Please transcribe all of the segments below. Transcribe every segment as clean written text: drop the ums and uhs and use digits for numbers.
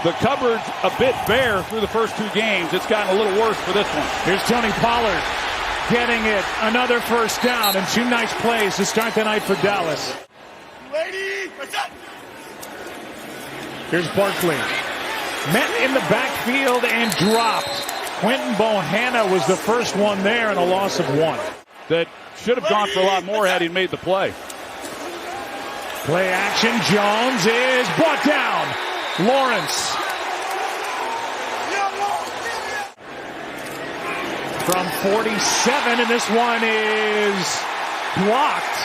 The cupboard's a bit bare through the first two games. It's gotten a little worse for this one. Here's Tony Pollard getting it. Another first down and two nice plays to start the night for Dallas. Here's Barkley. Met in the backfield and dropped. Quentin Bohanna was the first one there and a loss of one. That should have gone for a lot more had he made the play. Play action. Jones is brought down. Lawrence. From 47, and this one is blocked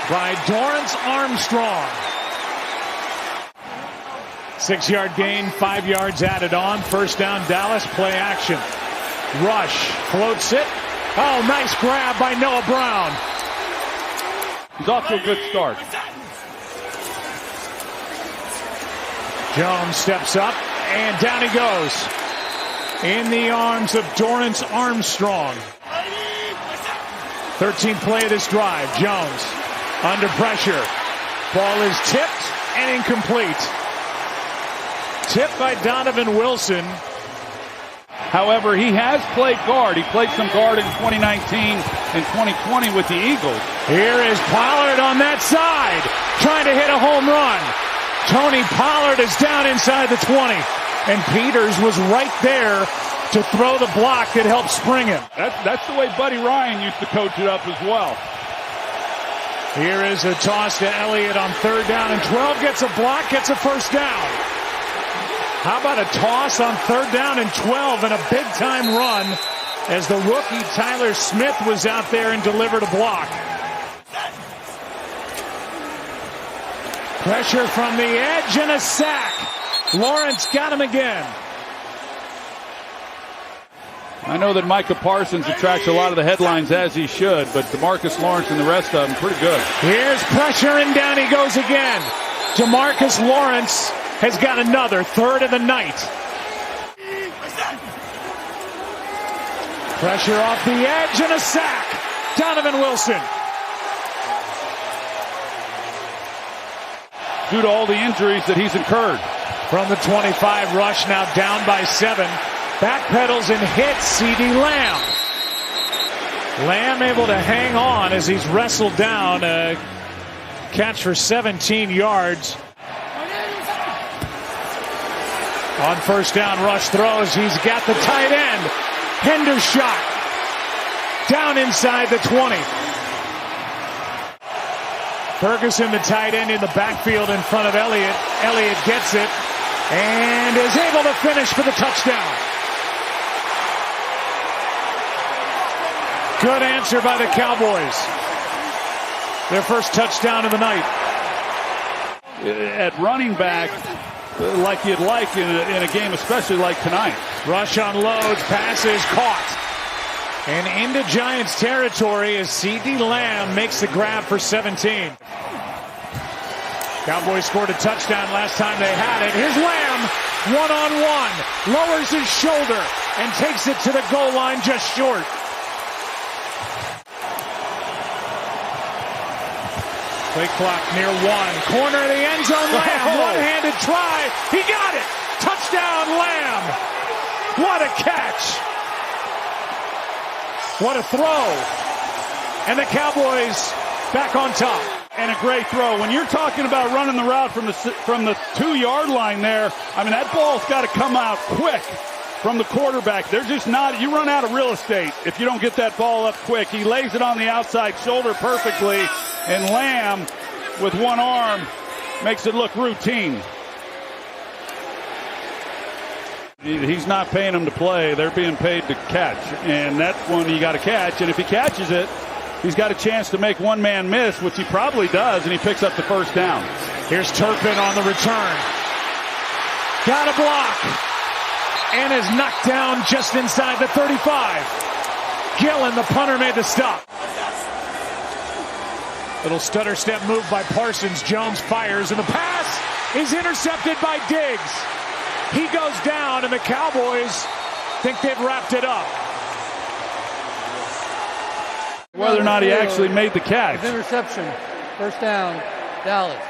by Dorrance Armstrong. 6-yard gain, 5 yards added on. First down, Dallas. Play action. Rush. Floats it. Oh, nice grab by Noah Brown. He's off to a good start. Jones steps up, and down he goes. In the arms of Dorrance Armstrong. 13th play of this drive. Jones under pressure. Ball is tipped and incomplete. Tipped by Donovan Wilson. However, he has played guard. He played some guard in 2019 and 2020 with the Eagles. Here is Pollard on that side, trying to hit a home run. Tony Pollard is down inside the 20, and Peters was right there to throw the block that helped spring him. That's the way Buddy Ryan used to coach it up as well. Here is a toss to Elliott on third down and 12. Gets a block, gets a first down. How about a toss on third down and 12 and a big-time run as the rookie Tyler Smith was out there and delivered a block. Pressure from the edge and a sack. Lawrence got him again. I know that Micah Parsons attracts a lot of the headlines, as he should, but DeMarcus Lawrence and the rest of them pretty good. Here's pressure and down he goes again. DeMarcus Lawrence has got another third of the night. Pressure off the edge and a sack. Donovan Wilson. Due to all the injuries that he's incurred. From the 25, Rush now down by 7. Backpedals and hits CeeDee Lamb. Lamb able to hang on as he's wrestled down. A catch for 17 yards. On first down, Rush throws. He's got the tight end. Hendershot. Down inside the 20. Ferguson, the tight end, in the backfield in front of Elliott. Elliott gets it and is able to finish for the touchdown. Good answer by the Cowboys. Their first touchdown of the night. At running back, like you'd like in a game, especially like tonight. Rush unloads, passes caught. And into Giants territory as CeeDee Lamb makes the grab for 17. Cowboys scored a touchdown last time they had it. Here's Lamb, one-on-one, lowers his shoulder and takes it to the goal line just short. Play clock near 1. Corner of the end zone, Lamb, one-handed try. He got it. Touchdown, Lamb. What a catch. What a throw. And the Cowboys back on top. And a great throw. When you're talking about running the route from the 2-yard line there, I mean, that ball's got to come out quick from the quarterback. They're just not, you run out of real estate if you don't get that ball up quick. He lays it on the outside shoulder perfectly, and Lamb, with one arm, makes it look routine. He's not paying them to play. They're being paid to catch. And that one you got to catch. And if he catches it, he's got a chance to make one man miss, which he probably does, and he picks up the first down. Here's Turpin on the return. Got a block. And is knocked down just inside the 35. Gillen, the punter, made the stop. Little stutter step move by Parsons. Jones fires, and the pass is intercepted by Diggs. He goes down, and the Cowboys think they've wrapped it up. Whether or not he actually made the catch. Interception. First down, Dallas.